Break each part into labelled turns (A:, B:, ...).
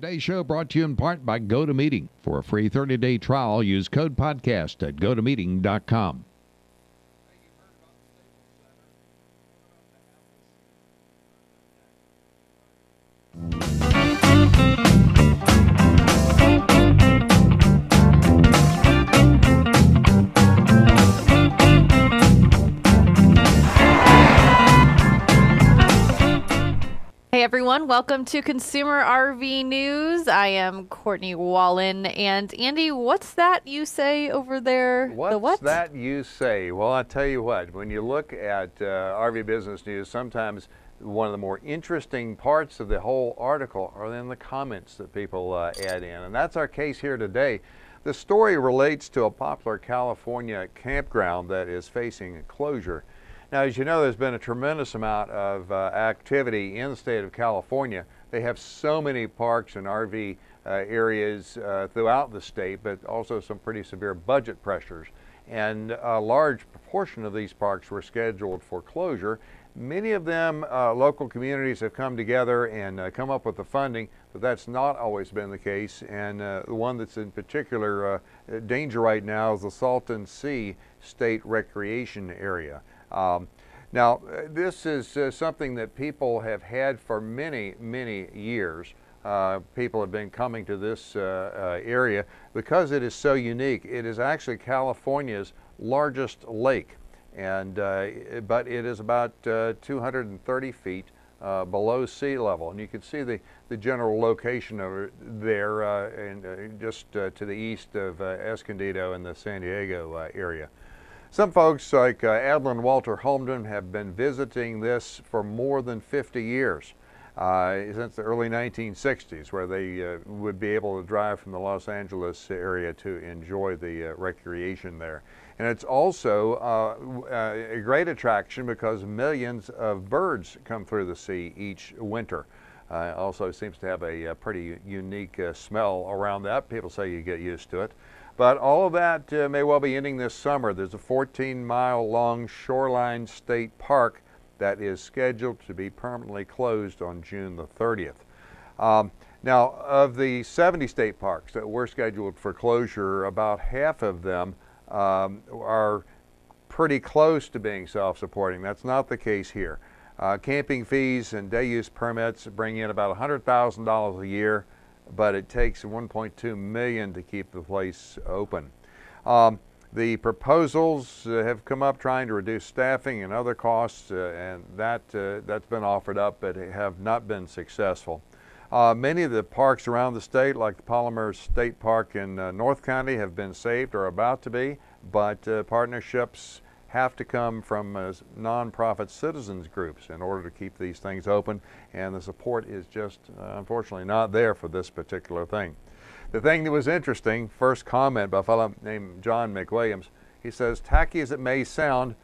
A: Today's show brought to you in part by GoToMeeting. For a free 30-day trial, use code podcast at gotomeeting.com.
B: Hey everyone, welcome to Consumer RV News. I am Courtney Wallen, and Andy, what's that you say over there?
C: What's that you say? Well, I'll tell you what, when you look at RV Business News, sometimes one of the more interesting parts of the whole article are in the comments that people add in, and that's our case here today. The story relates to a popular California campground that is facing closure. Now, as you know, there's been a tremendous amount of activity in the state of California. They have so many parks and RV areas throughout the state, but also some pretty severe budget pressures. And a large proportion of these parks were scheduled for closure. Many of them, local communities have come together and come up with the funding, but that's not always been the case. And the one that's in particular danger right now is the Salton Sea State Recreation Area. Now, this is something that people have had for many, many years. People have been coming to this area because it is so unique. It is actually California's largest lake, and but it is about 230 feet below sea level. And you can see the general location over there and just to the east of Escondido in the San Diego area. Some folks like Adlin Walter Holmden have been visiting this for more than 50 years, since the early 1960s, where they would be able to drive from the Los Angeles area to enjoy the recreation there. And it's also a great attraction because millions of birds come through the sea each winter. Also seems to have a pretty unique smell around that. People say you get used to it. But all of that may well be ending this summer. There's a 14-mile-long shoreline state park that is scheduled to be permanently closed on June the 30th. Now, of the 70 state parks that were scheduled for closure, about half of them are pretty close to being self-supporting. That's not the case here. Camping fees and day use permits bring in about $100,000 a year, but it takes $1.2 million to keep the place open. The proposals have come up trying to reduce staffing and other costs, and that's been offered up, but have not been successful. Many of the parks around the state, like the Palomar State Park in North County, have been saved or about to be, but partnerships have to come from nonprofit citizens groups in order to keep these things open, and the support is just unfortunately not there for this particular thing. The thing that was interesting, first comment by a fellow named John McWilliams, he says, tacky as it may sound,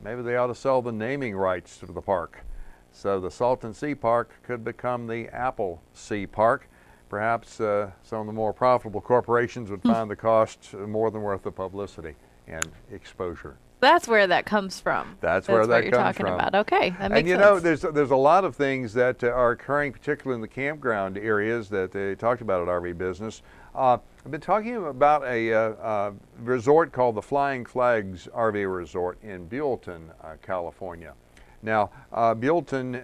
C: maybe they ought to sell the naming rights to the park. So the Salton Sea Park could become the Apple Sea Park. Perhaps some of the more profitable corporations would find the cost more than worth the publicity and exposure.
B: That's where that comes from.
C: That's where that
B: you're
C: comes
B: talking
C: from.
B: about. Okay, that makes
C: sense. And you know, there's a lot of things that are occurring, particularly in the campground areas that they talked about at RV Business. I've been talking about a resort called the Flying Flags RV Resort in Buellton, California. Now, Buellton,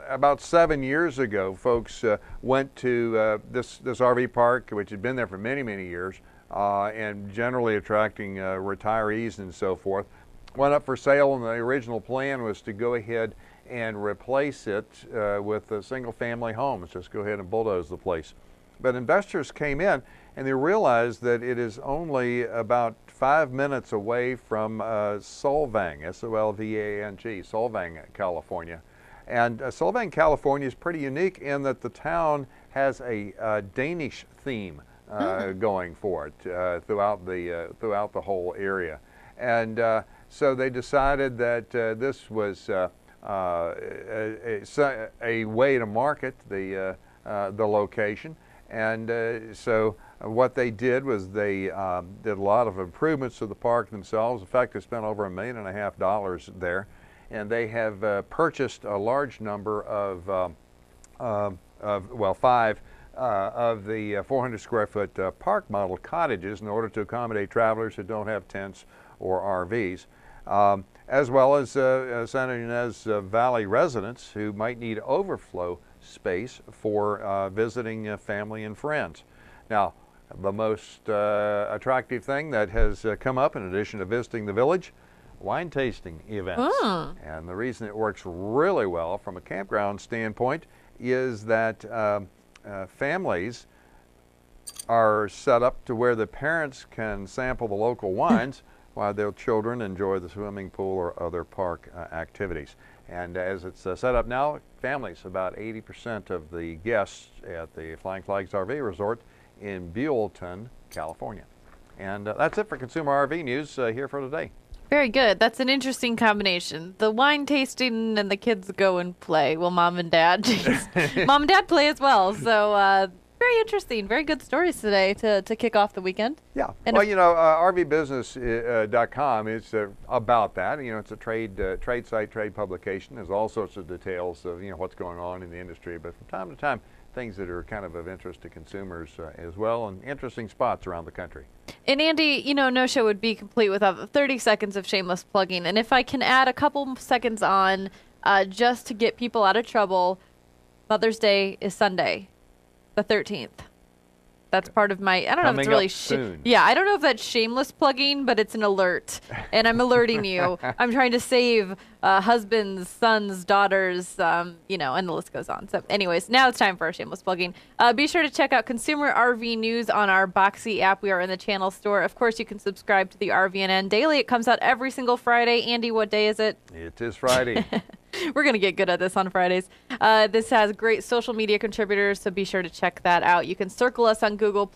C: about 7 years ago, folks went to this RV park, which had been there for many, many years, and generally attracting retirees and so forth. Went up for sale, and the original plan was to go ahead and replace it with single-family homes. Just go ahead and bulldoze the place. But investors came in, and they realized that it is only about 5 minutes away from Solvang, S-O-L-V-A-N-G, Solvang, California. And Solvang, California is pretty unique in that the town has a Danish theme going for it throughout the whole area. And so they decided that this was a way to market the location. And so what they did was they did a lot of improvements to the park themselves. In fact, they spent over $1.5 million there. And they have purchased a large number of 5 of the 400 square foot park model cottages in order to accommodate travelers who don't have tents or RVs, as well as San Ynez Valley residents who might need overflow space for visiting family and friends. Now, the most attractive thing that has come up in addition to visiting the village, wine tasting events. And the reason it works really well from a campground standpoint is that families are set up to where the parents can sample the local wines while their children enjoy the swimming pool or other park activities. And as it's set up now, families, about 80% of the guests at the Flying Flags RV Resort in Buellton, California. And that's it for Consumer RV News here for today.
B: Very good. That's an interesting combination. The wine tasting and the kids go and play. Well, mom and dad play as well. So very interesting. Very good stories today to kick off the weekend.
C: Yeah. And well, RVbusiness.com is about that. It's a trade site, trade publication. There's all sorts of details of what's going on in the industry, but from time to time, things that are kind of interest to consumers as well, and interesting spots around the country.
B: And Andy, no show would be complete without the 30 seconds of shameless plugging. And if I can add a couple seconds on just to get people out of trouble, Mother's Day is Sunday, the 13th. That's part of my, I don't know if it's really, yeah, I don't know if that's shameless plugging, but it's an alert. And I'm alerting you. I'm trying to save husbands, sons, daughters, and the list goes on. So anyways, now it's time for our shameless plugging. Be sure to check out Consumer RV News on our Boxee app. We are in the channel store. Of course, you can subscribe to the RVNN Daily. It comes out every single Friday. Andy, what day is it?
C: It is Friday.
B: We're going to get good at this on Fridays. This has great social media contributors, so be sure to check that out. You can circle us on Google+.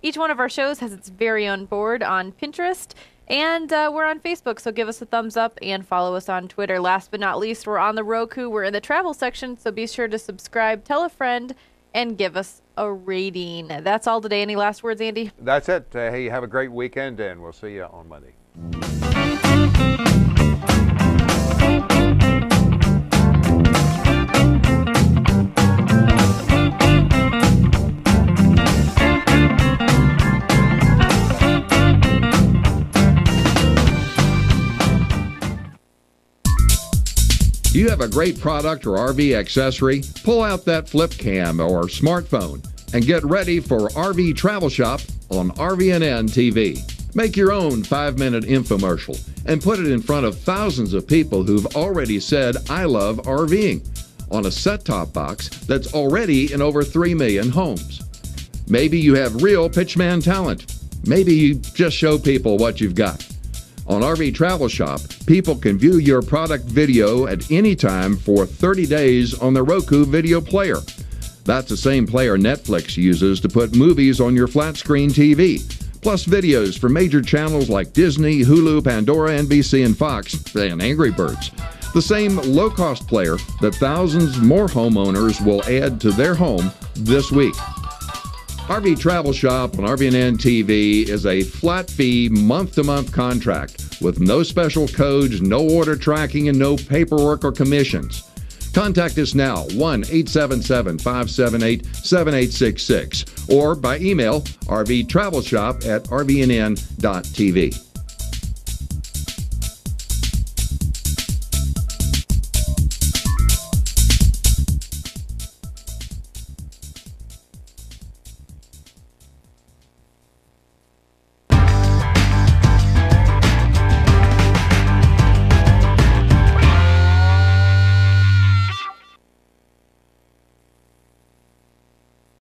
B: Each one of our shows has its very own board on Pinterest, and we're on Facebook, so give us a thumbs up and follow us on Twitter. Last but not least, we're on the Roku. We're in the travel section, so be sure to subscribe, tell a friend, and give us a rating. That's all today. Any last words, Andy?
C: That's it. Hey, have a great weekend, and we'll see you on Monday.
A: You have a great product or RV accessory? Pull out that flip cam or smartphone and get ready for RV Travel Shop on RVNN TV. Make your own 5-minute infomercial and put it in front of thousands of people who've already said, "I love RVing," on a set-top box that's already in over 3 million homes. Maybe you have real pitchman talent. Maybe you just show people what you've got. On RV Travel Shop, people can view your product video at any time for 30 days on the Roku video player. That's the same player Netflix uses to put movies on your flat-screen TV, plus videos from major channels like Disney, Hulu, Pandora, NBC, and Fox, and Angry Birds. The same low-cost player that thousands more homeowners will add to their home this week. RV Travel Shop on RVNN TV is a flat-fee, month-to-month contract with no special codes, no order tracking, and no paperwork or commissions. Contact us now, 1-877-578-7866, or by email, rvtravelshop@rvnn.tv.